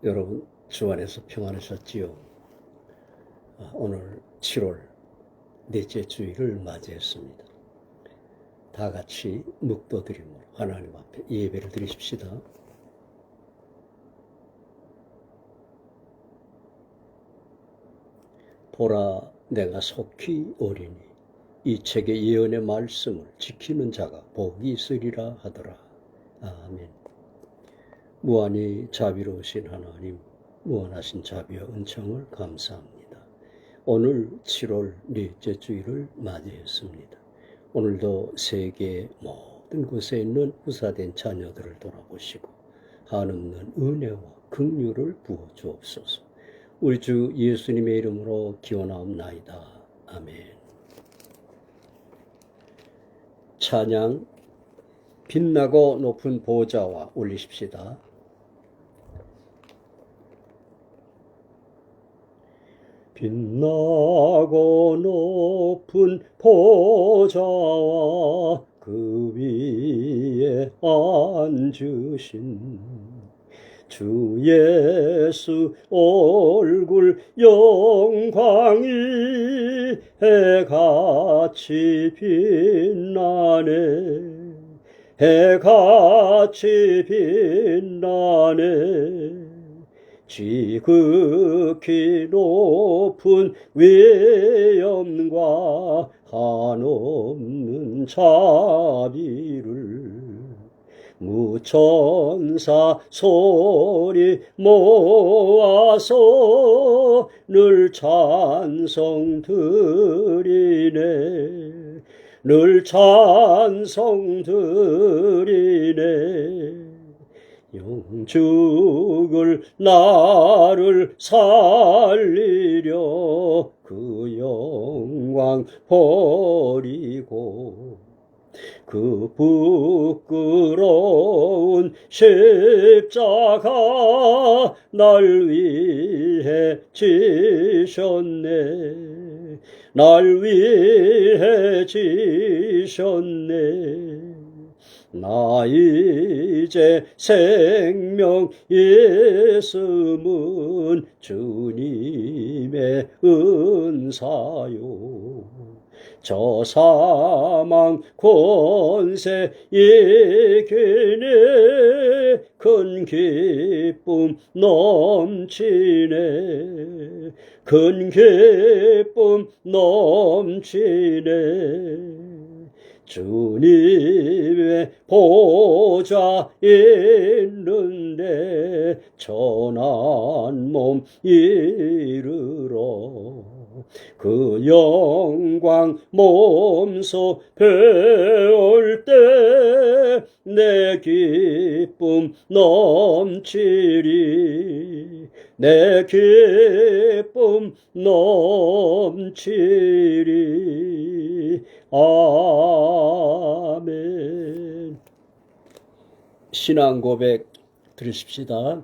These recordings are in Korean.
여러분 주 안에서 평안하셨지요? 오늘 7월 넷째 주일을 맞이했습니다. 다 같이 묵도드림으로 하나님 앞에 예배를 드리십시다. 보라, 내가 속히 오리니 이 책의 예언의 말씀을 지키는 자가 복이 있으리라 하더라. 아멘. 무한히 자비로우신 하나님, 무한하신 자비와 은총을 감사합니다. 오늘 7월 넷째 주일을 맞이했습니다. 오늘도 세계의 모든 곳에 있는 후사된 자녀들을 돌아보시고 한없는 은혜와 긍휼을 부어 주옵소서. 우리 주 예수님의 이름으로 기원하옵나이다. 아멘. 찬양 빛나고 높은 보좌와 올리십시다. 빛나고 높은 보좌와 그 위에 앉으신 주 예수 얼굴 영광이 해같이 빛나네. 해같이 빛나네. 지극히 높은 위엄과 한없는 자비를 무천사 소리 모아서 늘 찬송 드리네. 늘 찬송 드리네. 영죽을 나를 살리려 그 영광 버리고 그 부끄러운 십자가 날 위해 지셨네. 날 위해 지셨네. 나 이제 생명 예수는 주님의 은사요. 저 사망 권세 이기네. 큰 기쁨 넘치네. 큰 기쁨 넘치네. 주님의 보좌 있는데 천한 몸 이르러 그 영광 몸소 배울 때 내 기쁨 넘치리. 내 기쁨 넘치리. 아멘. 신앙 고백 들으십시다.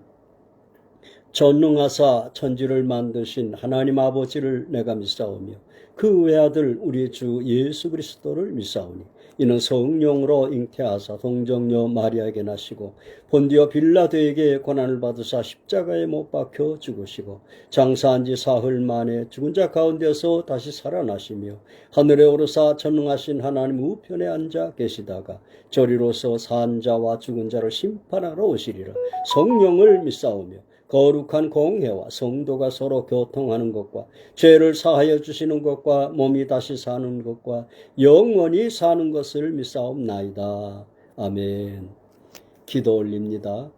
전능하사 천지를 만드신 하나님 아버지를 내가 믿사오며 그 외아들 우리 주 예수 그리스도를 믿사오니 이는 성령으로 잉태하사 동정녀 마리아에게 나시고 본디오 빌라도에게 고난을 받으사 십자가에 못 박혀 죽으시고 장사한 지 사흘 만에 죽은 자 가운데서 다시 살아나시며 하늘에 오르사 전능하신 하나님 우편에 앉아 계시다가 저리로서 산 자와 죽은 자를 심판하러 오시리라. 성령을 믿사오며 거룩한 공회와 성도가 서로 교통하는 것과 죄를 사하여 주시는 것과 몸이 다시 사는 것과 영원히 사는 것을 믿사옵나이다. 아멘. 기도 올립니다.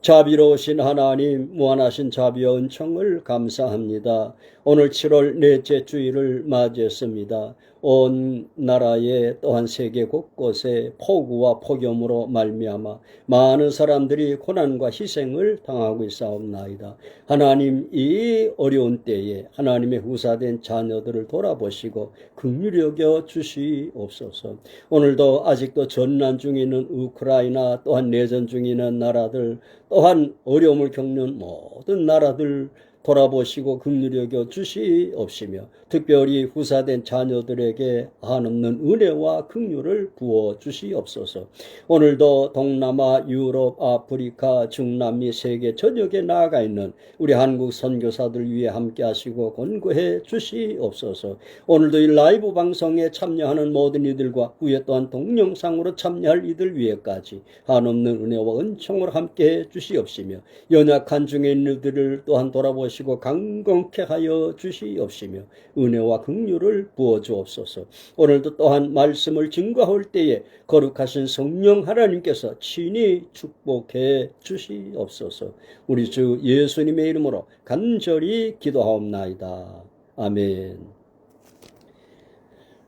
자비로우신 하나님, 무한하신 자비와 은총을 감사합니다. 오늘 7월 넷째 주일을 맞이했습니다. 온 나라에 또한 세계 곳곳에 폭우와 폭염으로 말미암아 많은 사람들이 고난과 희생을 당하고 있사옵나이다. 하나님, 이 어려운 때에 하나님의 후사된 자녀들을 돌아보시고 긍휼히 여겨 주시옵소서. 오늘도 아직도 전난 중에 있는 우크라이나, 또한 내전 중에 있는 나라들, 또한 어려움을 겪는 모든 나라들 돌아보시고 긍휼히 여겨 주시옵시며 특별히 후사된 자녀들에게 한없는 은혜와 긍휼을 부어 주시옵소서. 오늘도 동남아, 유럽, 아프리카, 중남미, 세계 전역에 나아가 있는 우리 한국 선교사들 위해 함께 하시고 권고해 주시옵소서. 오늘도 이 라이브 방송에 참여하는 모든 이들과 후에 또한 동영상으로 참여할 이들 위에까지 한없는 은혜와 은총을 함께해 주시옵시며 연약한 중에 있는 이들을 또한 돌아보시고 강건케 하여 주시옵시며 은혜와 긍휼을 부어 주옵소서. 오늘도 또한 말씀을 증거할 때에 거룩하신 성령 하나님께서 친히 축복해 주시옵소서. 우리 주 예수님의 이름으로 간절히 기도하옵나이다. 아멘.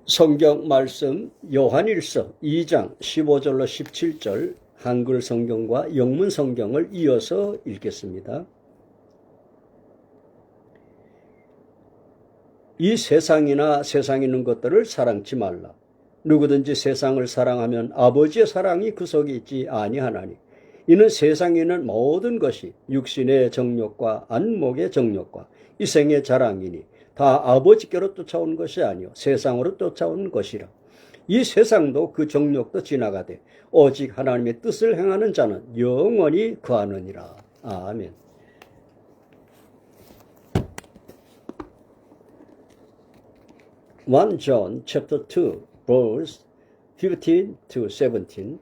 성경 말씀 요한일서 2장 15절로 17절 한글 성경과 영문 성경을 이어서 읽겠습니다. 이 세상이나 세상에 있는 것들을 사랑치 말라. 누구든지 세상을 사랑하면 아버지의 사랑이 그 속에 있지 아니하나니 이는 세상에 있는 모든 것이 육신의 정욕과 안목의 정욕과 이 생의 자랑이니 다 아버지께로 쫓아온 것이 아니요 세상으로 쫓아온 것이라. 이 세상도 그 정욕도 지나가되 오직 하나님의 뜻을 행하는 자는 영원히 거하느니라. 아멘. 1 John chapter 2 verse 15 to 17.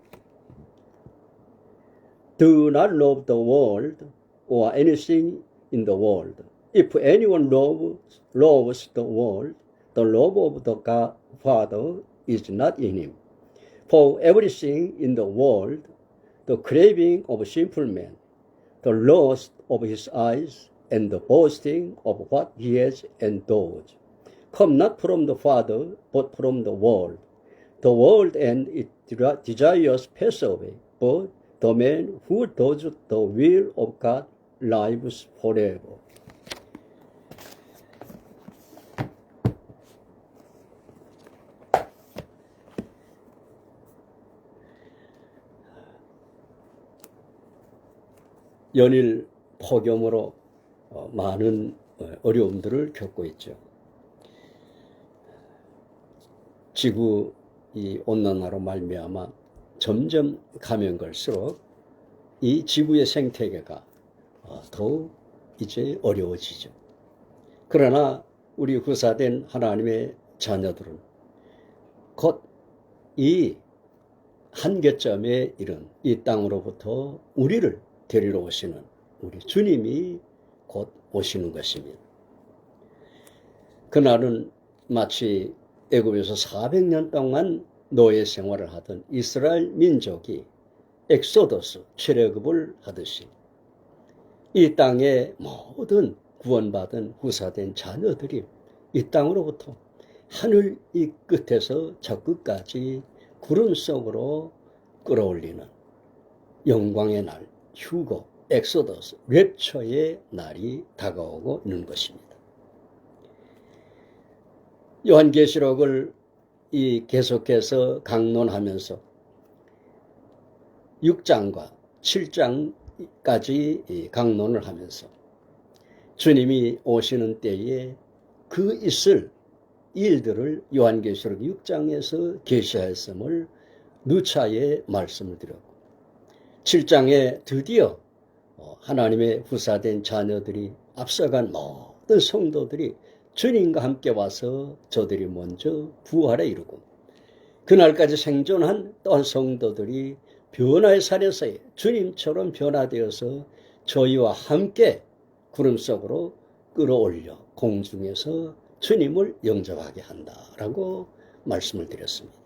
Do not love the world or anything in the world. If anyone loves the world, the love of the God Father is not in him. For everything in the world, the craving of sinful man, the lust of his eyes, and the boasting of what he has endured, come not from the Father, but from the world. The world and its desires pass away, but the man who does the will of God lives forever. 연일 폭염으로 많은 어려움들을 겪고 있죠. 지구 이 온난화로 말미암아 점점 가면 갈수록 이 지구의 생태계가 더욱 이제 어려워지죠. 그러나 우리 후사된 하나님의 자녀들은 곧 이 한계점에 이른 이 땅으로부터 우리를 데리러 오시는 우리 주님이 곧 오시는 것입니다. 그날은 마치 애굽에서 400년 동안 노예 생활을 하던 이스라엘 민족이 엑소더스 출애굽을 하듯이 이 땅의 모든 구원받은 후사된 자녀들이 이 땅으로부터 하늘 이 끝에서 저 끝까지 구름 속으로 끌어올리는 영광의 날, 휴거, 엑소더스, 랩처의 날이 다가오고 있는 것입니다. 요한계시록을 계속해서 강론하면서 6장과 7장까지 강론을 하면서 주님이 오시는 때에 그 있을 일들을 요한계시록 6장에서 계시하였음을 누차에 말씀을 드렸고 7장에 드디어 하나님의 후사된 자녀들이 앞서간 모든 성도들이 주님과 함께 와서 저들이 먼저 부활에 이르고 그날까지 생존한 또한 성도들이 변화의 산에서의 주님처럼 변화되어서 저희와 함께 구름 속으로 끌어올려 공중에서 주님을 영접하게 한다라고 말씀을 드렸습니다.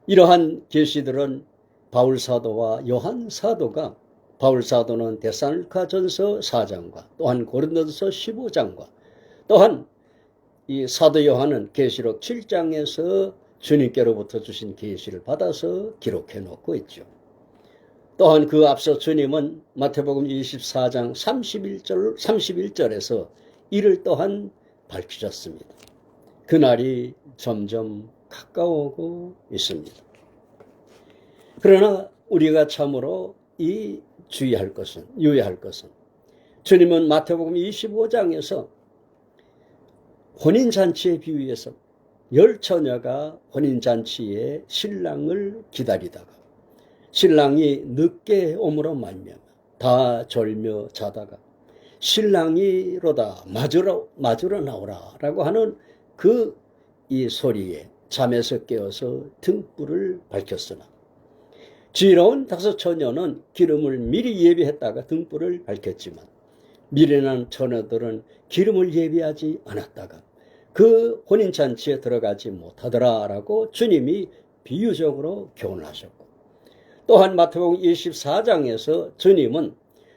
이러한 계시들은 바울 사도와 요한 사도가 바울 사도는 데살로니가전서 4장과 또한 고린도전서 15장과 또한 이 사도 요한은 계시록 7장에서 주님께로부터 주신 계시를 받아서 기록해 놓고 있죠. 또한 그 앞서 주님은 마태복음 24장 31절에서 이를 또한 밝히셨습니다. 그날이 점점 가까워오고 있습니다. 그러나 우리가 참으로 유의할 것은 주님은 마태복음 25장에서 혼인잔치에 비유해서 10처녀가 혼인잔치에 신랑을 기다리다가 신랑이 늦게 오므로 말미암아 다 졸며 자다가 신랑이로다 맞으러 나오라 라고 하는 이 소리에 잠에서 깨어서 등불을 밝혔으나 지혜로운 5처녀는 기름을 미리 예비했다가 등불을 밝혔지만 미련한 처녀들은 기름을 예비하지 않았다가 그 혼인잔치에 들어가지 못하더라 라고 주님이 비유적으로 교훈하셨고, 또한 마태복음 24장에서 주님은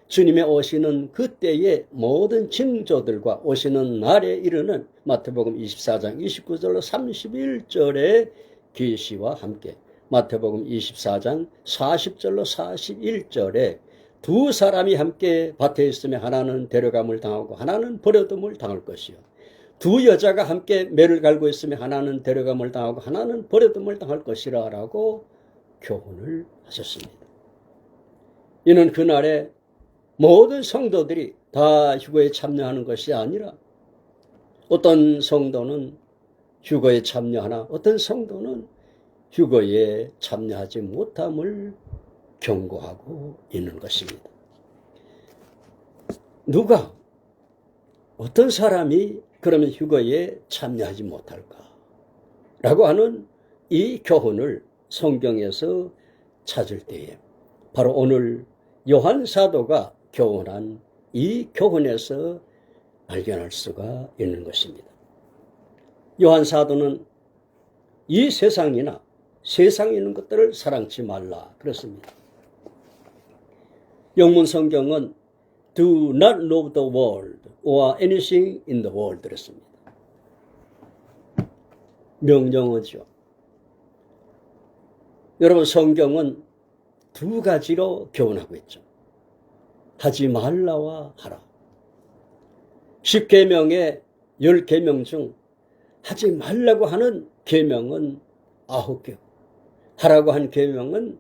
주님의 오시는 그때의 모든 징조들과 오시는 날에 이르는 마태복음 24장 29절로 31절의 계시와 함께 마태복음 24장 40절로 41절에 두 사람이 함께 밭에 있으며 하나는 데려감을 당하고 하나는 버려둠을 당할 것이요, 두 여자가 함께 매를 갈고 있으며 하나는 데려감을 당하고 하나는 버려둠을 당할 것이라 라고 교훈을 하셨습니다. 이는 그날에 모든 성도들이 다 휴거에 참여하는 것이 아니라 어떤 성도는 휴거에 참여하나 어떤 성도는 휴거에 참여하지 못함을 경고하고 있는 것입니다. 누가, 어떤 사람이 그러면 휴거에 참여하지 못할까? 라고 하는 이 교훈을 성경에서 찾을 때에 바로 오늘 요한 사도가 교훈한 이 교훈에서 발견할 수가 있는 것입니다. 요한 사도는 이 세상이나 세상에 있는 것들을 사랑치 말라 그렇습니다. 영문 성경은 Do not love the world or anything in the world 그랬습니다. 명령어죠. 여러분, 성경은 두 가지로 교훈하고 있죠. 하지 말라와 하라. 10계명의 10계명 중 하지 말라고 하는 계명은 9개, 하라고 한 계명은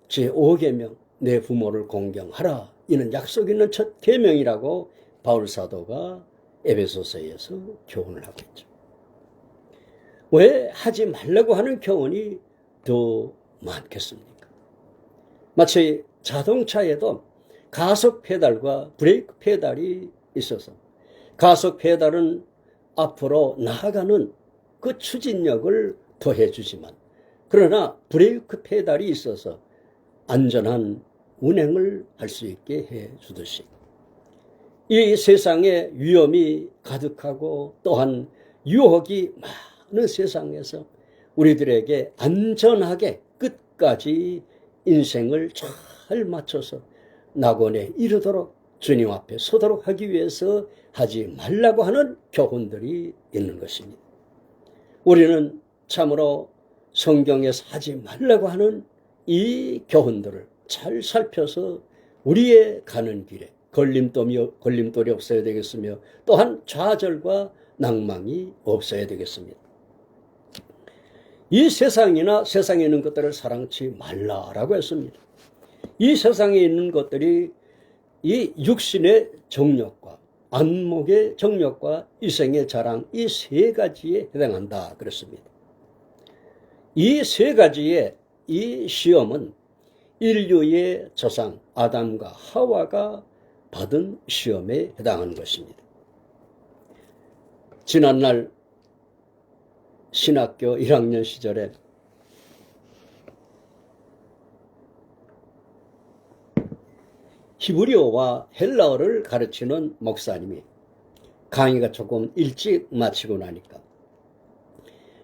제5계명, 내 부모를 공경하라. 이는 약속 있는 첫 계명이라고 바울 사도가 에베소서에서 교훈을 하고 있죠. 왜 하지 말라고 하는 교훈이 더 많겠습니까? 마치 자동차에도 가속 페달과 브레이크 페달이 있어서 가속 페달은 앞으로 나아가는 그 추진력을 더해주지만, 그러나 브레이크 페달이 있어서 안전한 운행을 할 수 있게 해주듯이 이 세상에 위험이 가득하고 또한 유혹이 많은 세상에서 우리들에게 안전하게 끝까지 인생을 잘 맞춰서 낙원에 이르도록 주님 앞에 서도록 하기 위해서 하지 말라고 하는 교훈들이 있는 것입니다. 우리는 참으로 성경에서 하지 말라고 하는 이 교훈들을 잘 살펴서 우리의 가는 길에 걸림돌이 없어야 되겠으며 또한 좌절과 낭망이 없어야 되겠습니다. 이 세상이나 세상에 있는 것들을 사랑치 말라라고 했습니다. 이 세상에 있는 것들이 이 육신의 정욕과 안목의 정욕과 이생의 자랑, 이 세 가지에 해당한다 그랬습니다. 이 세 가지의 이 시험은 인류의 조상 아담과 하와가 받은 시험에 해당하는 것입니다. 지난날 신학교 1학년 시절에 히브리어와 헬라어를 가르치는 목사님이 강의가 조금 일찍 마치고 나니까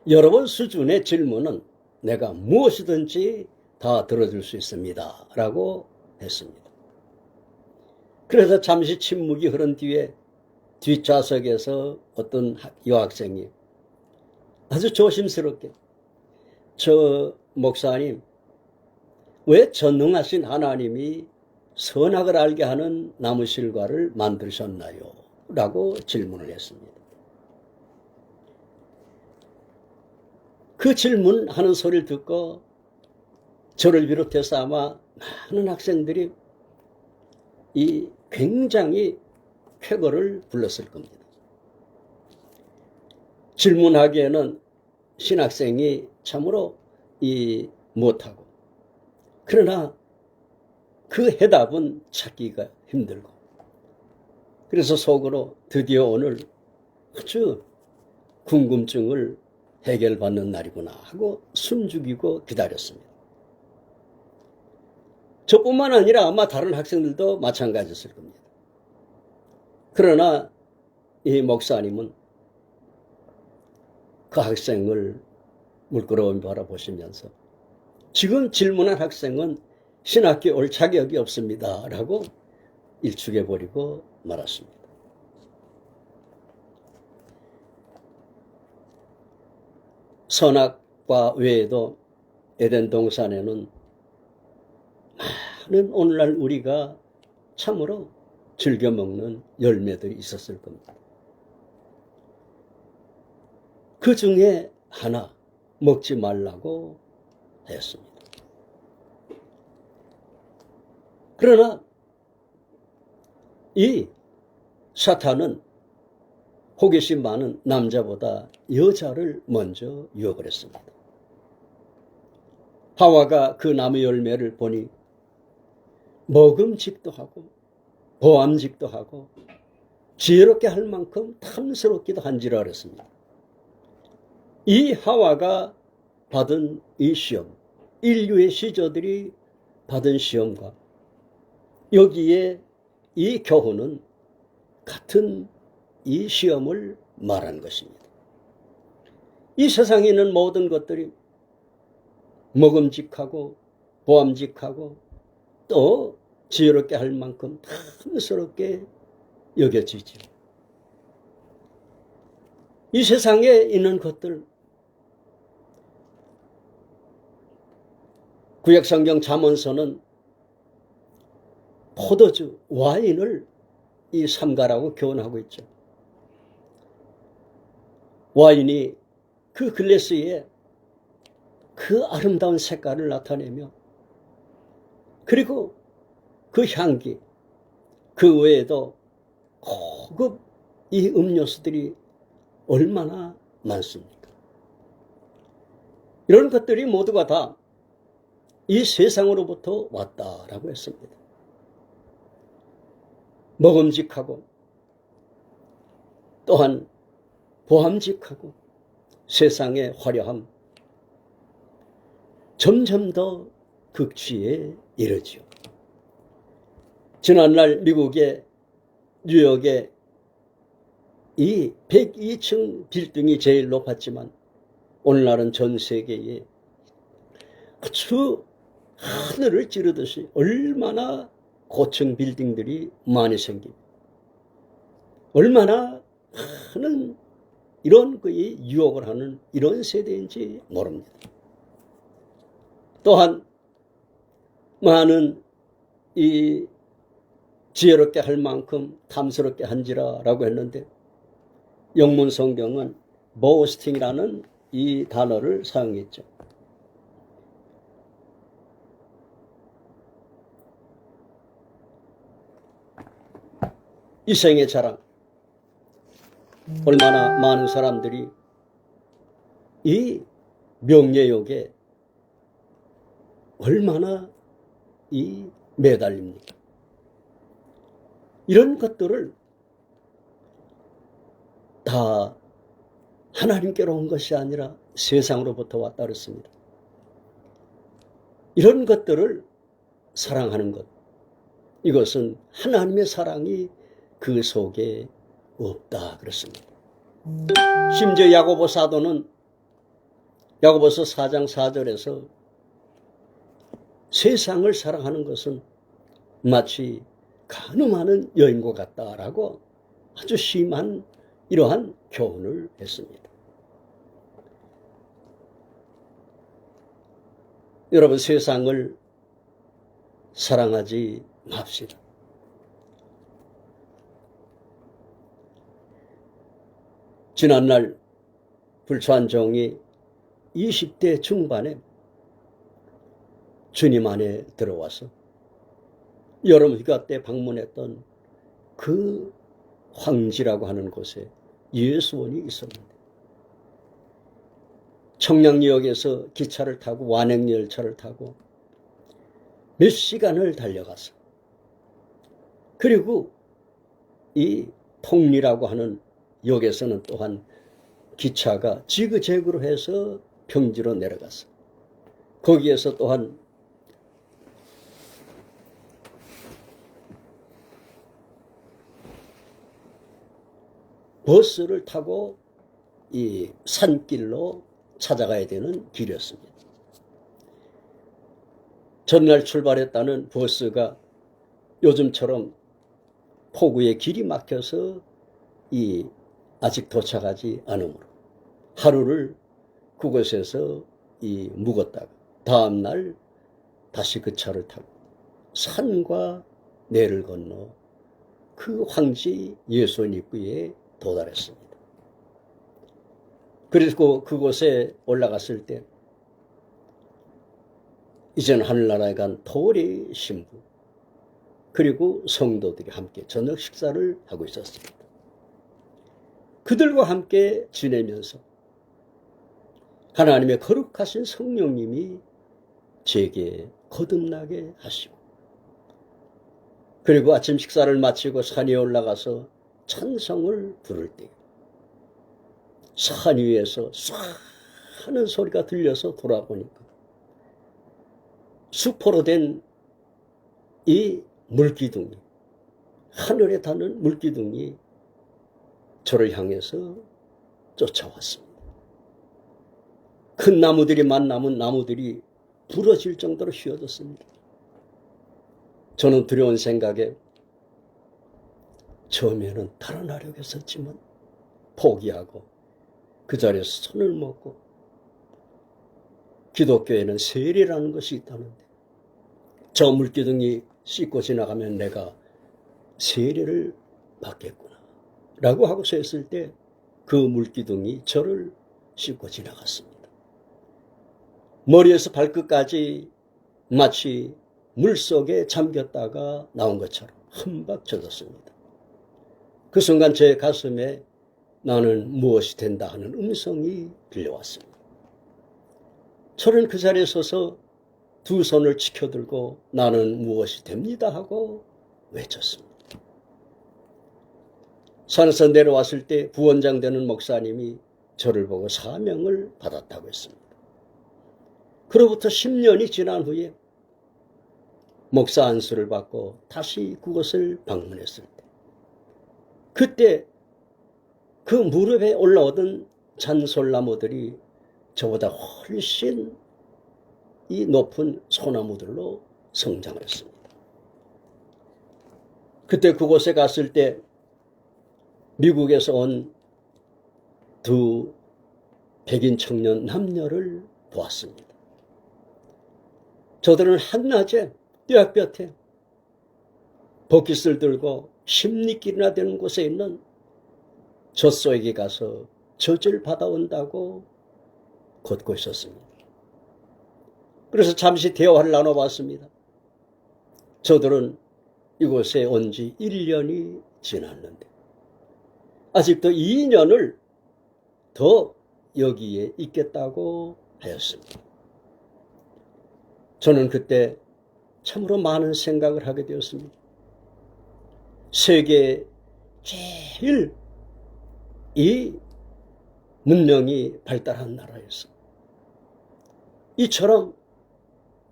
여러분 수준의 질문은 내가 무엇이든지 다 들어줄 수 있습니다 라고 했습니다. 그래서 잠시 침묵이 흐른 뒤에 뒷좌석에서 어떤 여학생이 아주 조심스럽게 저 목사님, 왜 전능하신 하나님이 선악을 알게 하는 나무실과를 만드셨나요? 라고 질문을 했습니다. 그 질문하는 소리를 듣고 저를 비롯해서 아마 많은 학생들이 이 굉장히 쾌거를 불렀을 겁니다. 질문하기에는 신학생이 참으로 못하고, 그러나 그 해답은 찾기가 힘들고, 그래서 속으로 드디어 오늘 아주 궁금증을 해결받는 날이구나 하고 숨죽이고 기다렸습니다. 저뿐만 아니라 아마 다른 학생들도 마찬가지였을 겁니다. 그러나 이 목사님은 그 학생을 물끄러미 바라보시면서 지금 질문한 학생은 신학교 올 자격이 없습니다 라고 일축해버리고 말았습니다. 선악과 외에도 에덴 동산에는 많은 오늘날 우리가 참으로 즐겨 먹는 열매들이 있었을 겁니다. 그 중에 하나 먹지 말라고 하였습니다. 그러나 이 사탄은 호기심 많은 남자보다 여자를 먼저 유혹을 했습니다. 하와가 그 나무 열매를 보니 먹음직도 하고 보암직도 하고 지혜롭게 할 만큼 탐스럽기도 한지라 그랬습니다. 이 하와가 받은 이 시험, 인류의 시조들이 받은 시험과 여기에 이 교훈은 같은 이 시험을 말하는 것입니다. 이 세상에 있는 모든 것들이 먹음직하고 보암직하고 또 지혜롭게 할 만큼 탐스럽게 여겨지죠. 이 세상에 있는 것들, 구약성경 잠언서는 포도주, 와인을 이 삼가라고 교훈하고 있죠. 와인이 그 글래스에 그 아름다운 색깔을 나타내며 그리고 그 향기, 그 외에도 고급 이 음료수들이 얼마나 많습니까? 이런 것들이 모두가 다 이 세상으로부터 왔다라고 했습니다. 먹음직하고 또한 보암직하고 세상의 화려함, 점점 더 극치에 이르지요. 지난날 미국의 뉴욕의 이 102층 빌딩이 제일 높았지만 오늘날은 전 세계에 아주 하늘을 찌르듯이 얼마나 고층 빌딩들이 많이 생깁니다. 얼마나 많은 이런 거에 유혹을 하는 이런 세대인지 모릅니다. 또한 많은 이 지혜롭게 할 만큼 탐스럽게 한지라라고 했는데 영문 성경은 boasting이라는 이 단어를 사용했죠. 이 생의 자랑, 얼마나 많은 사람들이 이 명예욕에 얼마나 이 매달립니까? 이런 것들을 다 하나님께로 온 것이 아니라 세상으로부터 왔다 그랬습니다. 이런 것들을 사랑하는 것, 이것은 하나님의 사랑이 그 속에 없다 그랬습니다. 심지어 야고보 사도는 야고보서 4장 4절에서 세상을 사랑하는 것은 마치 간음하는 여인과 같다라고 아주 심한 이러한 교훈을 했습니다. 여러분, 세상을 사랑하지 맙시다. 지난날 불추한 종이 20대 중반에 주님 안에 들어와서 여름 휴가 때 방문했던 그 황지라고 하는 곳에 예수원이 있었는데 청량리역에서 기차를 타고 완행열차를 타고 몇 시간을 달려가서 그리고 이 통리라고 하는 역에서는 또한 기차가 지그재그로 해서 평지로 내려갔어. 거기에서 또한 버스를 타고 이 산길로 찾아가야 되는 길이었습니다. 전날 출발했다는 버스가 요즘처럼 폭우에 길이 막혀서 아직 도착하지 않으므로 하루를 그곳에서 묵었다가 다음날 다시 그 차를 타고 산과 내를 건너 그 황지 예수원 입구에 도달했습니다. 그리고 그곳에 올라갔을 때 이전 하늘나라에 간 토리 신부 그리고 성도들이 함께 저녁 식사를 하고 있었습니다. 그들과 함께 지내면서 하나님의 거룩하신 성령님이 제게 거듭나게 하시고 그리고 아침 식사를 마치고 산에 올라가서 찬송을 부를 때 산 위에서 쏴 하는 소리가 들려서 돌아보니까 수포로 된 이 물기둥이 하늘에 닿는 물기둥이 저를 향해서 쫓아왔습니다. 큰 나무들이 만남은 나무들이 부러질 정도로 휘어졌습니다. 저는 두려운 생각에 처음에는 달아나려고 했었지만 포기하고 그 자리에서 손을 먹고 기독교에는 세례라는 것이 있다는데 저 물기둥이 씻고 지나가면 내가 세례를 받겠구나 라고 하고 서 있을 때 그 물기둥이 저를 씻고 지나갔습니다. 머리에서 발끝까지 마치 물속에 잠겼다가 나온 것처럼 한박 젖었습니다. 그 순간 제 가슴에 나는 무엇이 된다 하는 음성이 들려왔습니다. 저는 그 자리에 서서 두 손을 치켜들고 나는 무엇이 됩니다 하고 외쳤습니다. 산에서 내려왔을 때 부원장 되는 목사님이 저를 보고 사명을 받았다고 했습니다. 그로부터 10년이 지난 후에 목사 안수를 받고 다시 그곳을 방문했을 때 그때 그 무릎에 올라오던 잔솔나무들이 저보다 훨씬 이 높은 소나무들로 성장을 했습니다. 그때 그곳에 갔을 때 미국에서 온 두 백인 청년 남녀를 보았습니다. 저들은 한낮에 뙤약볕에 버킷을 들고 10리길이나 되는 곳에 있는 젖소에게 가서 젖을 받아온다고 걷고 있었습니다. 그래서 잠시 대화를 나눠봤습니다. 저들은 이곳에 온 지 1년이 지났는데 아직도 2년을 더 여기에 있겠다고 하였습니다. 저는 그때 참으로 많은 생각을 하게 되었습니다. 세계에 제일 이 문명이 발달한 나라에서 이처럼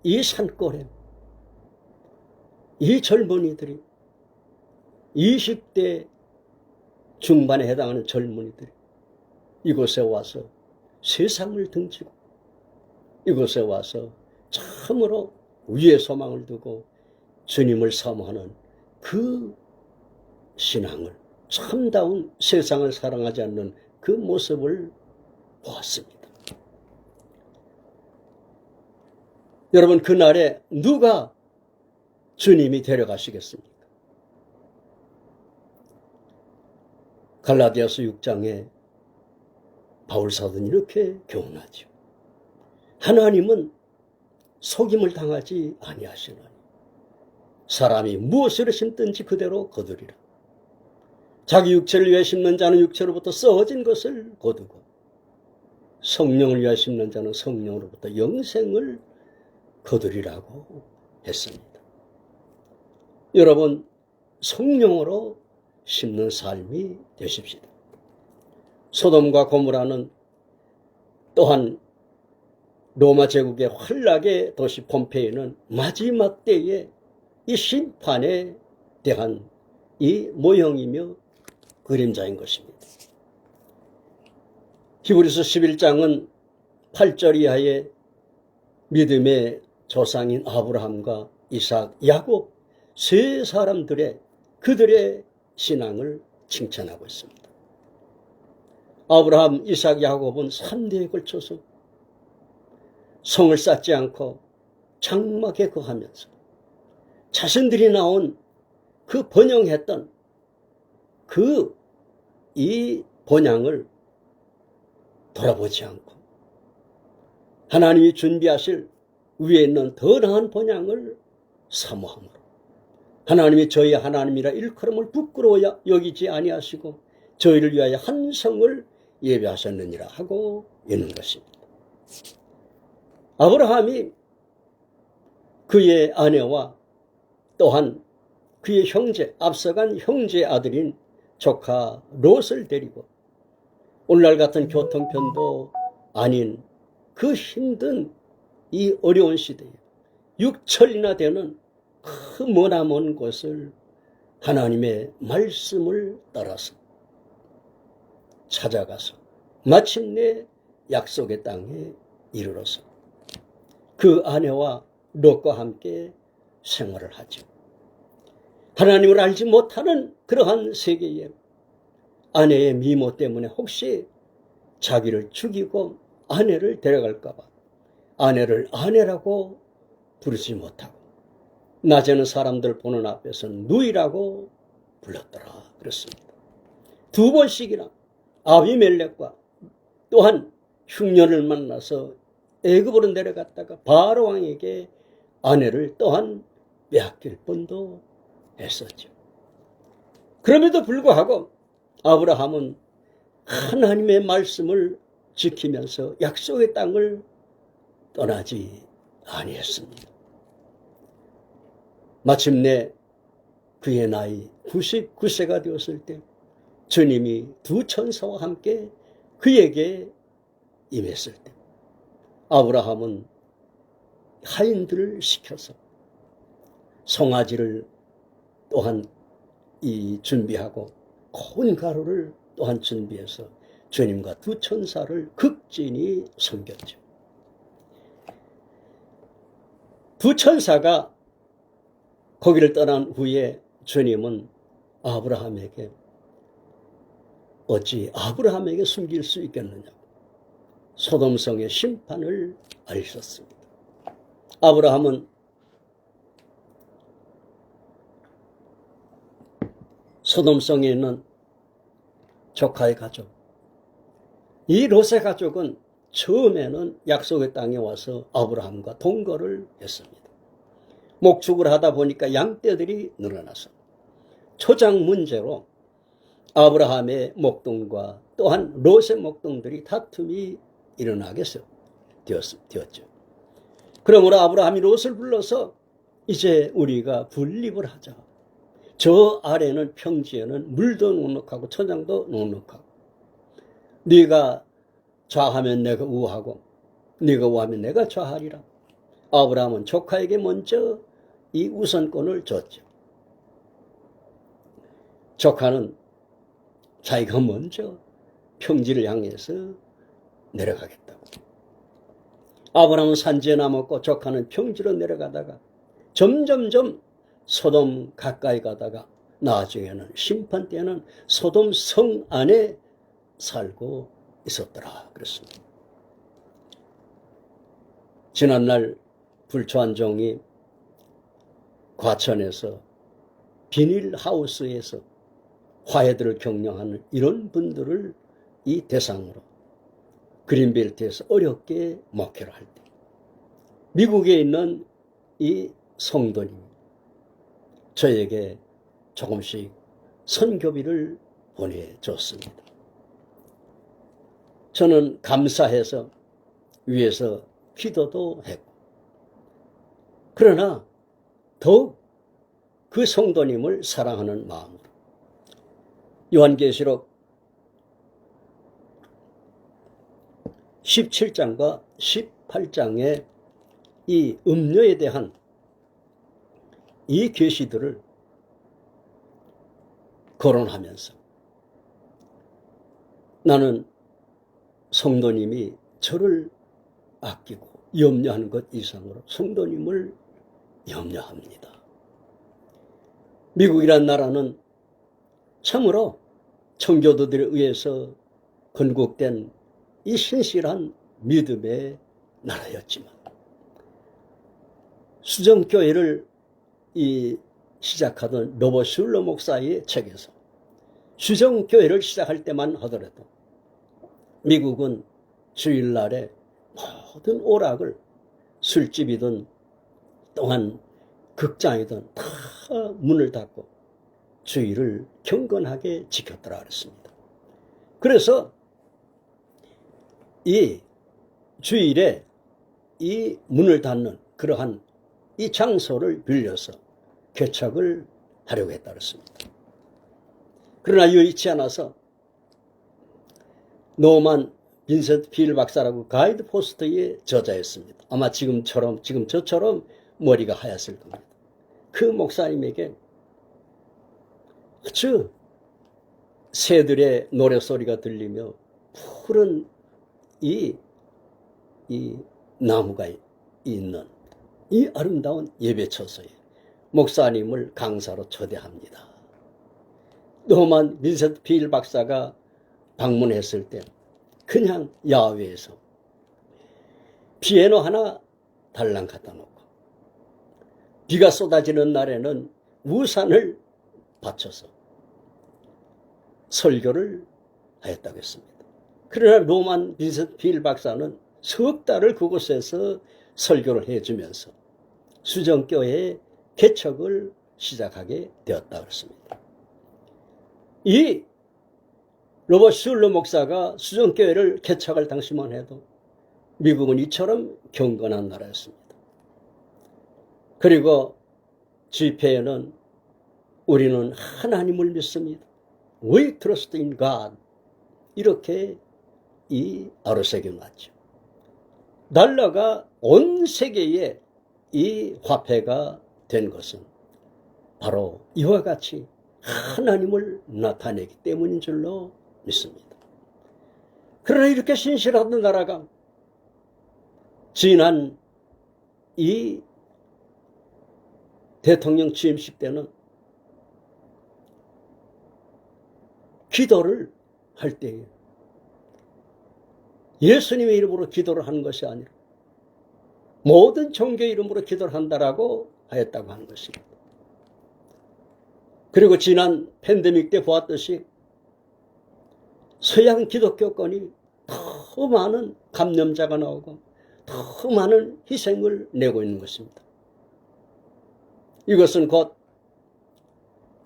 이 산골에 이 젊은이들이 20대 중반에 해당하는 젊은이들이 이곳에 와서 세상을 등지고 이곳에 와서 참으로 위에 소망을 두고 주님을 사모하는 그 신앙을 참다운 세상을 사랑하지 않는 그 모습을 보았습니다. 여러분 그날에 누가 주님이 데려가시겠습니까? 갈라디아서 6장에 바울사도는 이렇게 교훈하죠. 하나님은 속임을 당하지 아니하시나니 사람이 무엇을 심든지 그대로 거두리라. 자기 육체를 위해 심는 자는 육체로부터 썩어진 것을 거두고 성령을 위해 심는 자는 성령으로부터 영생을 거두리라고 했습니다. 여러분, 성령으로 심는 삶이 되십시다. 소돔과 고모라는 또한 로마 제국의 환락의 도시 폼페이는 마지막 때에 이 심판에 대한 이 모형이며 그림자인 것입니다. 히브리서 11장은 8절 이하의 믿음의 조상인 아브라함과 이삭, 야곱 세 사람들의 그들의 신앙을 칭찬하고 있습니다. 아브라함, 이삭, 야곱은 3대에 걸쳐서 성을 쌓지 않고 장막에 거하면서 자신들이 나온 그 번영했던 이 본향을 돌아보지 않고 하나님이 준비하실 위에 있는 더 나은 본향을 사모함으로 하나님이 저희 하나님이라 일컬음을 부끄러워 여기지 아니하시고 저희를 위하여 한 성을 예배하셨느니라 하고 있는 것입니다. 아브라함이 그의 아내와 또한 그의 형제, 앞서간 형제의 아들인 조카 롯을 데리고 오늘날 같은 교통편도 아닌 그 힘든 이 어려운 시대에 6천리나 되는 그 머나먼 곳을 하나님의 말씀을 따라서 찾아가서 마침내 약속의 땅에 이르러서 그 아내와 롯과 함께 생활을 하죠. 하나님을 알지 못하는 그러한 세계에 아내의 미모 때문에 혹시 자기를 죽이고 아내를 데려갈까 봐 아내를 아내라고 부르지 못하고 낮에는 사람들 보는 앞에서는 누이라고 불렀더라 그랬습니다. 2번씩이나 아비멜렉과 또한 흉년을 만나서 애굽으로 내려갔다가 바로 왕에게 아내를 또한 빼앗길 뻔도 했었죠. 그럼에도 불구하고 아브라함은 하나님의 말씀을 지키면서 약속의 땅을 떠나지 아니했습니다. 마침내 그의 나이 99세가 되었을 때 주님이 두 천사와 함께 그에게 임했을 때 아브라함은 하인들을 시켜서 송아지를 또한 준비하고 고운 가루를 또한 준비해서 주님과 두 천사를 극진히 섬겼죠. 두 천사가 거기를 떠난 후에 주님은 아브라함에게 어찌 아브라함에게 숨길 수 있겠느냐 소돔성의 심판을 알리셨습니다. 아브라함은 소돔성에 있는 조카의 가족, 이 롯의 가족은 처음에는 약속의 땅에 와서 아브라함과 동거를 했습니다. 목축을 하다 보니까 양떼들이 늘어나서 초장 문제로 아브라함의 목동과 또한 롯의 목동들이 다툼이 일어나게 되었죠. 그러므로 아브라함이 롯을 불러서 이제 우리가 분립을 하자. 저 아래는 평지에는 물도 넉넉하고 초장도 넉넉하고 네가 좌하면 내가 우하고 네가 우하면 내가 좌하리라. 아브라함은 조카에게 먼저 이 우선권을 줬죠. 조카는 자기가 먼저 평지를 향해서 내려가겠다고. 아브라함은 산지에 남았고 조카는 평지로 내려가다가 점점점 소돔 가까이 가다가 나중에는 심판 때는 소돔 성 안에 살고 있었더라 그랬습니다. 지난날 불초한종이 과천에서 비닐하우스에서 화해들을 격려하는 이런 분들을 이 대상으로 그린벨트에서 어렵게 목회를 할 때 미국에 있는 이 성도님이 저에게 조금씩 선교비를 보내줬습니다. 저는 감사해서 위에서 기도도 했고, 그러나 더욱 그 성도님을 사랑하는 마음으로 요한계시록 17장과 18장의 이 음료에 대한 이 계시들을 거론하면서 나는 성도님이 저를 아끼고 염려하는 것 이상으로 성도님을 염려합니다. 미국이란 나라는 참으로 청교도들에 의해서 건국된 이 신실한 믿음의 나라였지만 수정교회를 시작하던 로버트 슐러 목사의 책에서 수정교회를 시작할 때만 하더라도 미국은 주일날에 모든 오락을 술집이든 또한 극장이든 다 문을 닫고 주일을 경건하게 지켰더라 그랬습니다. 그래서 이 주일에 이 문을 닫는 그러한 이 장소를 빌려서 개척을 하려고 했다 그랬습니다. 그러나 여의치 않아서 노만 빈센트 필 박사라고 가이드 포스트의 저자였습니다. 아마 지금 저처럼 머리가 하얗을 겁니다. 그 목사님에게 아주 새들의 노래소리가 들리며 푸른 이 나무가 있는 이 아름다운 예배처소에 목사님을 강사로 초대합니다. 노만 빈센트 필 박사가 방문했을 때 그냥 야외에서 피아노 하나 달랑 갖다 놓고 비가 쏟아지는 날에는 우산을 받쳐서 설교를 하였다고 했습니다. 그러나 노만 빈센트 필 박사는 석 달을 그곳에서 설교를 해주면서 수정교회의 개척을 시작하게 되었다고 했습니다. 이 로버트 슐러 목사가 수정교회를 개척할 당시만 해도 미국은 이처럼 경건한 나라였습니다. 그리고 집회에는 우리는 하나님을 믿습니다. We trust in God. 이렇게 이 아로새겨 놨죠. 달러가 온 세계에 이 화폐가 된 것은 바로 이와 같이 하나님을 나타내기 때문인 줄로 믿습니다. 그러나 이렇게 신실하던 나라가 지난 이 대통령 취임식 때는 기도를 할 때에 예수님의 이름으로 기도를 하는 것이 아니라 모든 종교의 이름으로 기도를 한다라고 하였다고 하는 것입니다. 그리고 지난 팬데믹 때 보았듯이 서양 기독교권이 더 많은 감염자가 나오고 더 많은 희생을 내고 있는 것입니다. 이것은 곧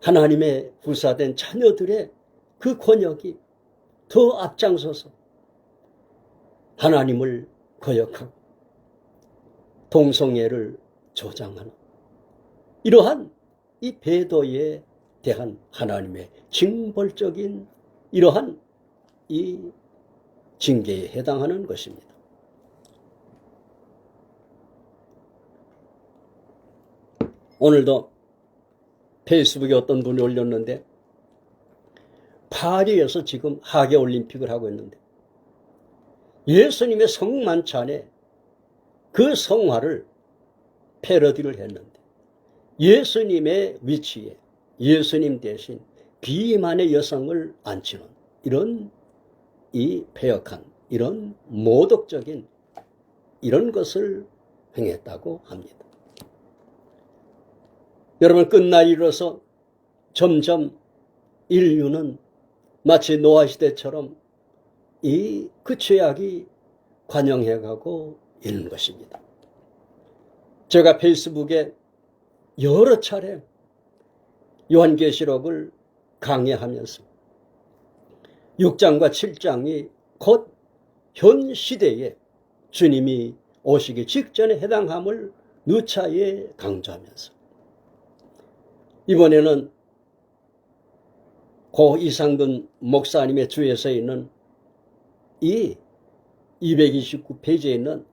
하나님의 후사된 자녀들의 그 권역이 더 앞장서서 하나님을 거역하고 동성애를 조장하는 이러한 이 배도에 대한 하나님의 징벌적인 이러한 이 징계에 해당하는 것입니다. 오늘도 페이스북에 어떤 분이 올렸는데 파리에서 지금 하계올림픽을 하고 있는데 예수님의 성만찬에 그 성화를 패러디를 했는데 예수님의 위치에 예수님 대신 비만의 여성을 앉히는 이런 이 패역한 이런 모독적인 이런 것을 행했다고 합니다. 여러분 끝날 이르러서 점점 인류는 마치 노아시대처럼 그 죄악이 관영해가고 있는 것입니다. 제가 페이스북에 여러 차례 요한계시록을 강의하면서 6장과 7장이 곧 현 시대에 주님이 오시기 직전에 해당함을 누차에 강조하면서 이번에는 고 이상근 목사님의 주에서 있는 이 229페이지에 있는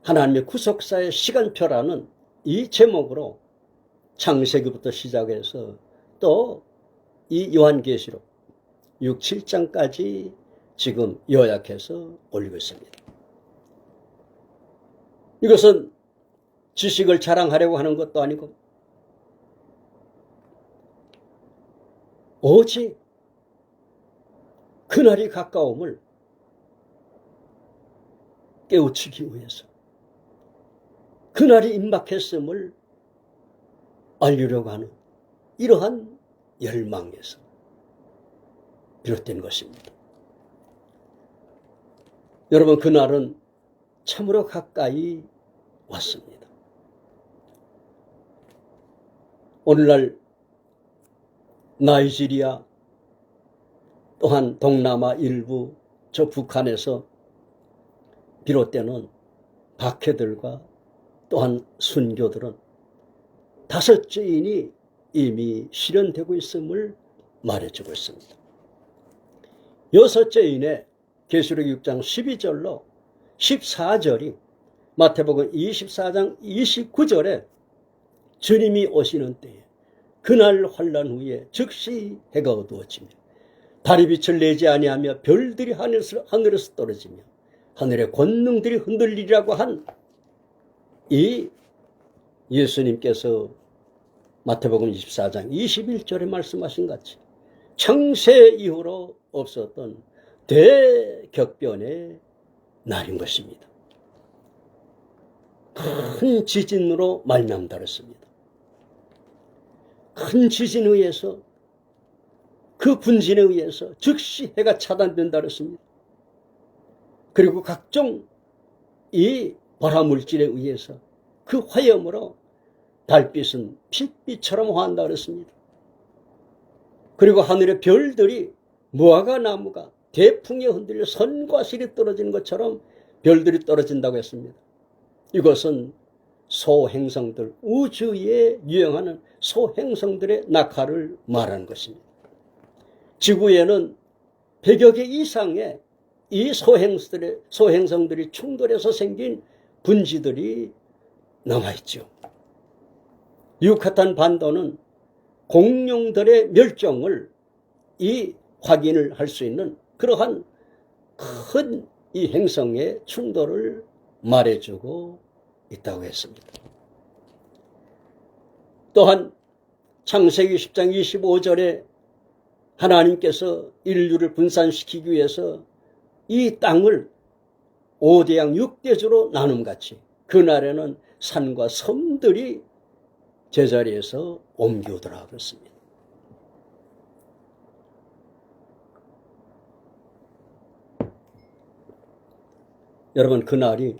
하나님의 구속사의 시간표라는 이 제목으로 창세기부터 시작해서 또 이 요한계시록 6, 7장까지 지금 요약해서 올리고 있습니다. 이것은 지식을 자랑하려고 하는 것도 아니고 오직 그날이 가까움을 깨우치기 위해서 그날이 임박했음을 알리려고 하는 이러한 열망에서 비롯된 것입니다. 여러분, 그날은 참으로 가까이 왔습니다. 오늘날 나이지리아 또한 동남아 일부 저 북한에서 비롯되는 박해들과 또한 순교들은 5주인이 이미 실현되고 있음을 말해주고 있습니다. 6주인의 계시록 6장 12절로 14절이 마태복음 24장 29절에 주님이 오시는 때에 그날 환난 후에 즉시 해가 어두워지며 달이 빛을 내지 아니하며 별들이 하늘에서 떨어지며 하늘의 권능들이 흔들리리라고 한 이 예수님께서 마태복음 24장 21절에 말씀하신 같이 창세 이후로 없었던 대격변의 날인 것입니다. 큰 지진으로 말미암다 그랬습니다. 큰 지진에 의해서 그 분진에 의해서 즉시 해가 차단된다 그랬습니다. 그리고 각종 이 발화물질에 의해서 그 화염으로 달빛은 핏빛처럼 화한다 그랬습니다. 그리고 하늘의 별들이 무화과 나무가 대풍에 흔들려 선과 실이 떨어지는 것처럼 별들이 떨어진다고 했습니다. 이것은 소행성들, 우주에 유행하는 소행성들의 낙하를 말하는 것입니다. 지구에는 100여 개 이상의 이 소행성들이 충돌해서 생긴 분지들이 남아있죠. 유카탄 반도는 공룡들의 멸종을 확인을 할 수 있는 그러한 큰 이 행성의 충돌을 말해주고 있다고 했습니다. 또한 창세기 10장 25절에 하나님께서 인류를 분산시키기 위해서 이 땅을 5대양 6대주로 나눔같이 그날에는 산과 섬들이 제자리에서 옮겨오더라 그랬습니다. 여러분, 그날이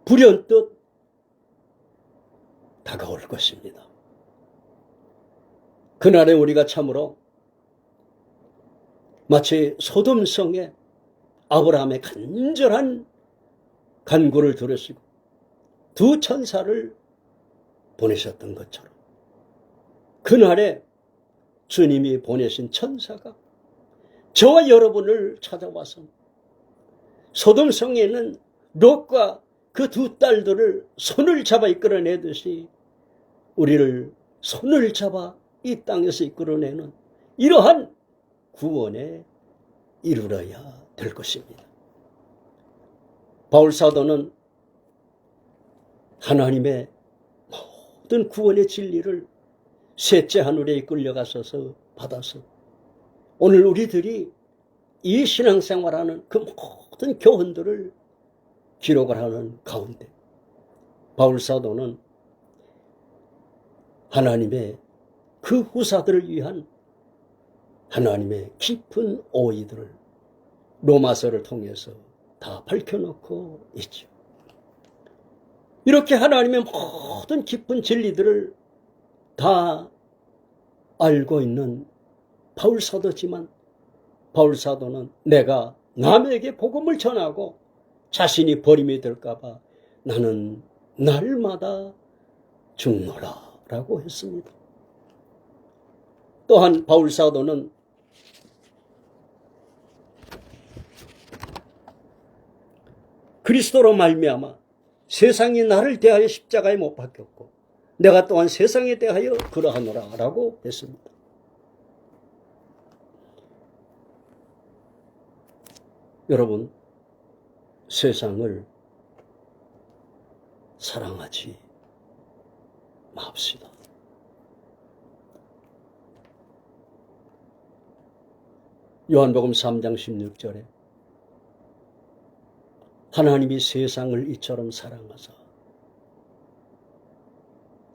불현듯 다가올 것입니다. 그날에 우리가 참으로 마치 소돔성에 아브라함의 간절한 간구를 들으시고 두 천사를 보내셨던 것처럼 그날에 주님이 보내신 천사가 저와 여러분을 찾아와서 소돔성에는 롯과 그 두 딸들을 손을 잡아 이끌어내듯이 우리를 손을 잡아 이 땅에서 이끌어내는 이러한 구원에 이르러야 될 것입니다. 바울 사도는 하나님의 모든 구원의 진리를 셋째 하늘에 이끌려가셔서 받아서 오늘 우리들이 이 신앙생활하는 그 모든 교훈들을 기록을 하는 가운데 바울 사도는 하나님의 그 후사들을 위한 하나님의 깊은 오의들을 로마서를 통해서 다 밝혀놓고 있죠. 이렇게 하나님의 모든 깊은 진리들을 다 알고 있는 바울 사도지만 바울 사도는 내가 남에게 복음을 전하고 자신이 버림이 될까봐 나는 날마다 죽노라 라고 했습니다. 또한 바울 사도는 그리스도로 말미암아 세상이 나를 대하여 십자가에 못 박혔고 내가 또한 세상에 대하여 그러하노라 라고 했습니다. 여러분, 세상을 사랑하지 맙시다. 요한복음 3장 16절에 하나님이 세상을 이처럼 사랑하사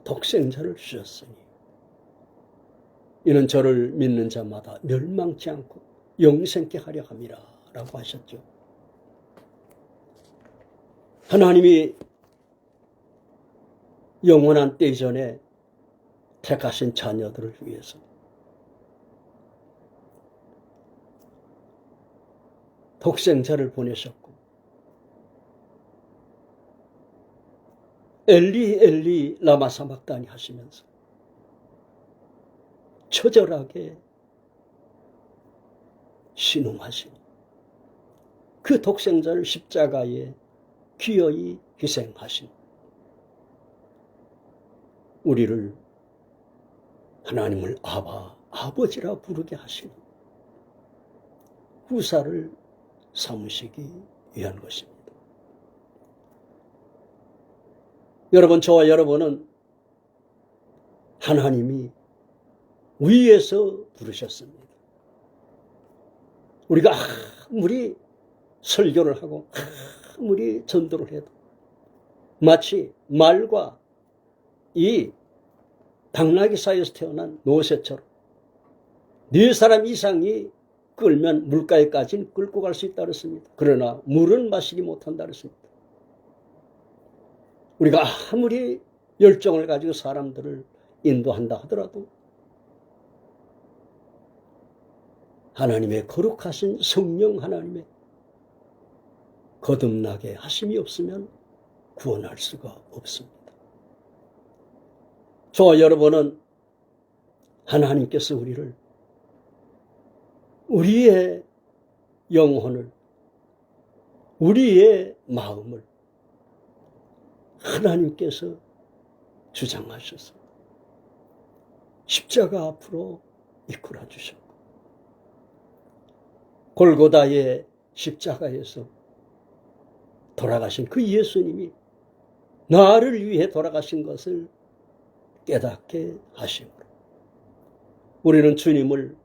독생자를 주셨으니 이는 저를 믿는 자마다 멸망치 않고 영생케 하려 함이라 라고 하셨죠. 하나님이 영원한 때 이전에 택하신 자녀들을 위해서 독생자를 보내셨고 엘리 엘리 라마 사박다니 하시면서 처절하게 신음하신 그 독생자를 십자가에 기어이 희생하신 우리를 하나님을 아바 아버지라 부르게 하신 후사를 삼으시기 위한 것입니다. 여러분, 저와 여러분은 하나님이 위에서 부르셨습니다. 우리가 아무리 설교를 하고 아무리 전도를 해도 마치 말과 이 당나귀 사이에서 태어난 노새처럼 4사람 이상이 끌면 물가에까지는 끌고 갈 수 있다 그랬습니다. 그러나 물은 마시지 못한다 그랬습니다. 우리가 아무리 열정을 가지고 사람들을 인도한다 하더라도 하나님의 거룩하신 성령 하나님의 거듭나게 하심이 없으면 구원할 수가 없습니다. 저와 여러분은 하나님께서 우리의 영혼을, 우리의 마음을 하나님께서 주장하셔서 십자가 앞으로 이끌어 주셨고 골고다의 십자가에서 돌아가신 그 예수님이 나를 위해 돌아가신 것을 깨닫게 하심으로 우리는 주님을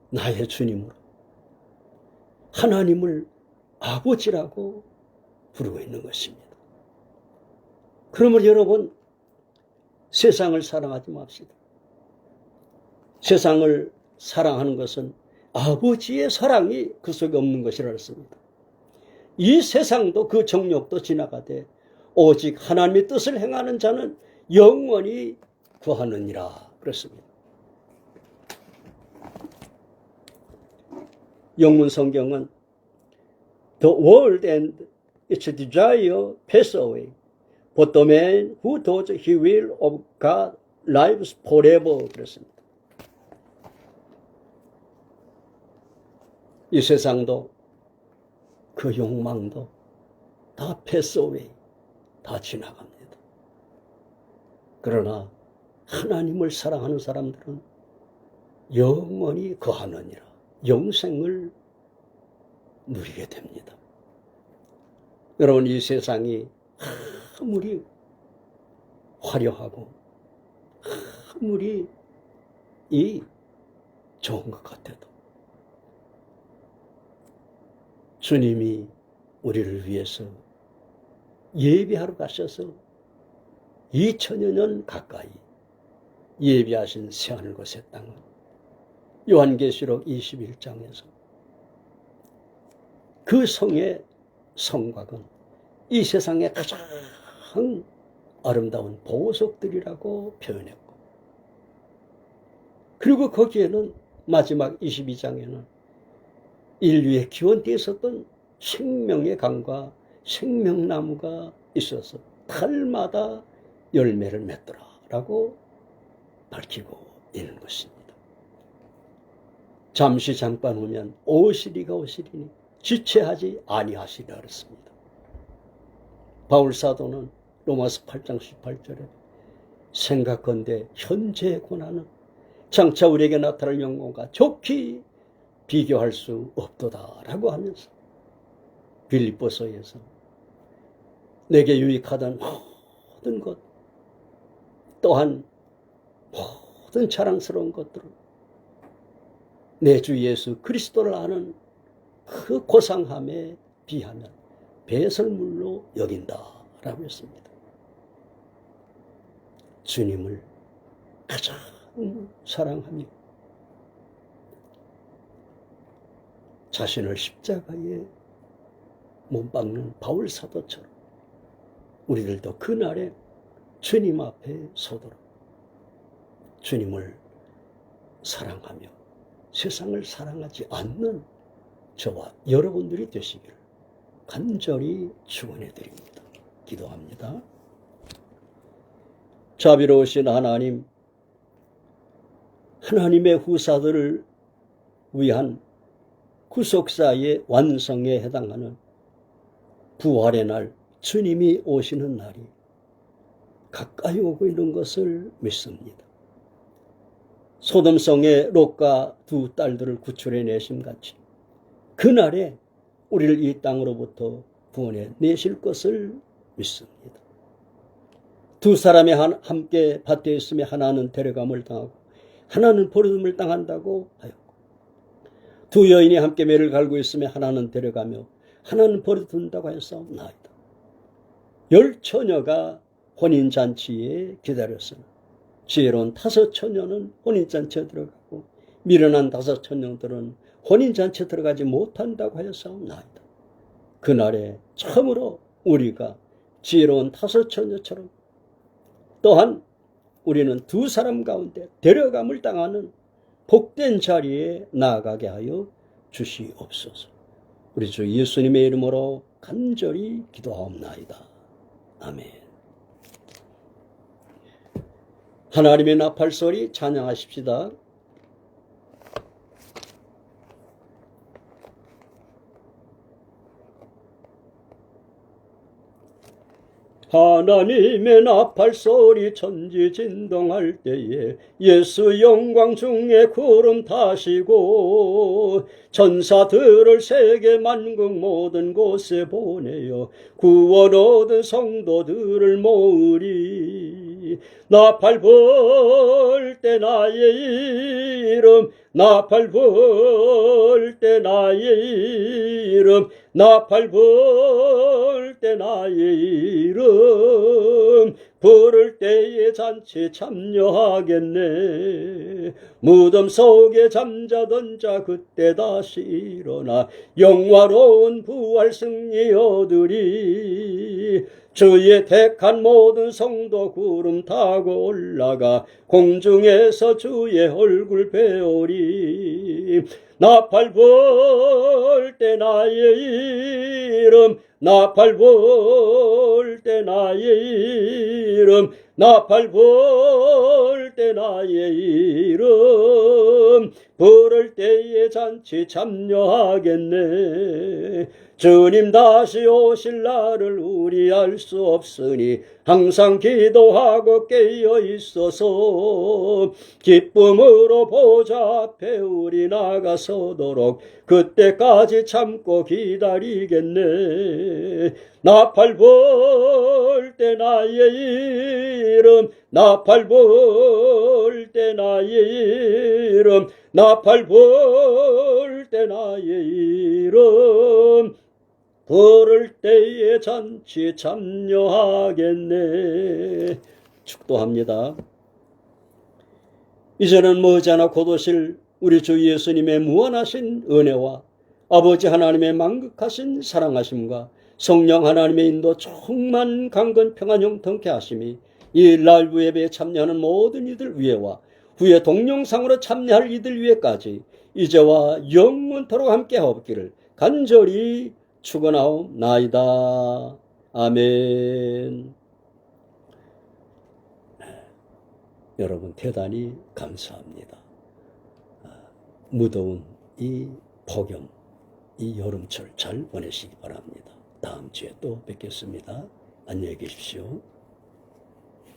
나의 주님으로 하나님을 아버지라고 부르고 있는 것입니다. 그러므로 여러분, 세상을 사랑하지 맙시다. 세상을 사랑하는 것은 아버지의 사랑이 그 속에 없는 것이라 했습니다. 이 세상도 그 정욕도 지나가되 오직 하나님의 뜻을 행하는 자는 영원히 구하느니라 그랬습니다. 영문 성경은 The world and its desire pass away, but the man who does his will of God lives forever 그랬습니다. 이 세상도 그 욕망도 다 pass away, 다 지나갑니다. 그러나 하나님을 사랑하는 사람들은 영원히 거하느니라, 영생을 누리게 됩니다. 여러분, 이 세상이 아무리 화려하고 아무리 좋은 것 같아도 주님이 우리를 위해서 예비하러 가셔서 2000여 년 가까이 예비하신 새하늘과 새 땅은 요한계시록 21장에서 그 성의 성곽은 이 세상의 가장 아름다운 보석들이라고 표현했고, 그리고 거기에는 마지막 22장에는 인류의 기원대에 있었던 생명의 강과 생명나무가 있어서 달마다 열매를 맺더라라고 밝히고 있는 것입니다. 잠시 잠깐 후면 오시리가 오시리니 지체하지 아니하시리라 그랬습니다. 바울 사도는 로마서 8장 18절에 생각건대 현재의 고난은 장차 우리에게 나타날 영광과 좋게 비교할 수 없도다라고 하면서 빌립보서에서 내게 유익하던 모든 것 또한 모든 자랑스러운 것들을 내 주 예수 그리스도를 아는 그 고상함에 비하면 배설물로 여긴다라고 했습니다. 주님을 가장 사랑하며 자신을 십자가에 못 박는 바울 사도처럼 우리들도 그날에 주님 앞에 서도록 주님을 사랑하며 세상을 사랑하지 않는 저와 여러분들이 되시기를 간절히 축원해 드립니다. 기도합니다. 자비로우신 하나님, 하나님의 후사들을 위한 구속사의 완성에 해당하는 부활의 날, 주님이 오시는 날이 가까이 오고 있는 것을 믿습니다. 소돔성의 롯과 두 딸들을 구출해 내심같이 그날에 우리를 이 땅으로부터 구원해 내실 것을 믿습니다. 두 사람이 함께 밭에 있으며 하나는 데려감을 당하고 하나는 버림을 당한다고 하였고 두 여인이 함께 매를 갈고 있으며 하나는 데려가며 하나는 버려둔다고 하였사옵나이다. 10처녀가 혼인잔치에 기다렸으나 지혜로운 5처녀는 혼인잔치에 들어가고 미련한 5처녀들은 혼인잔치에 들어가지 못한다고 하였사옵나이다. 그날에 처음으로 우리가 지혜로운 5처녀처럼 또한 우리는 두 사람 가운데 데려감을 당하는 복된 자리에 나아가게 하여 주시옵소서. 우리 주 예수님의 이름으로 간절히 기도하옵나이다. 아멘. 하나님의 나팔소리 찬양하십시다. 하나님의 나팔소리 천지진동할 때에 예수 영광 중에 구름 타시고 천사들을 세계 만국 모든 곳에 보내어 구원 얻은 성도들을 모으리. 나팔 불 때 나의 이름 나팔 불 때 나의 이름 나팔 불 때 나의 이름 부를 때에 잔치 참여하겠네. 무덤 속에 잠자던 자 그때 다시 일어나 영화로운 부활 승리 얻으리. 주의 택한 모든 성도 구름 타고 올라가 공중에서 주의 얼굴 배우리. 나팔 불 때 나의 이름 나팔 불 때 나의 이름 나팔 불 때 나의 이름 부를 때에 잔치 참여하겠네. 주님 다시 오실 날을 우리 알 수 없으니 항상 기도하고 깨어 있어서 기쁨으로 보좌 앞에 우리 나가서도록 그때까지 참고 기다리겠네. 나팔 불 때 나의 이름 나팔 불 때 나의 이름 나팔 불 때 나의 이름 부를 때에 잔치 참여하겠네. 축도합니다. 이제는 머지않아 곧 오실 우리 주 예수님의 무한하신 은혜와 아버지 하나님의 만극하신 사랑하심과 성령 하나님의 인도 충만 강건 평안 형통케 하심이 이 라이브 예배에 참여하는 모든 이들 위에와 후에 동영상으로 참여할 이들 위에까지 이제와 영원토록 함께하옵기를 간절히 축원하옵나이다. 아멘. 여러분 대단히 감사합니다. 무더운 이 폭염, 이 여름철 잘 보내시기 바랍니다. 다음 주에 또 뵙겠습니다. 안녕히 계십시오.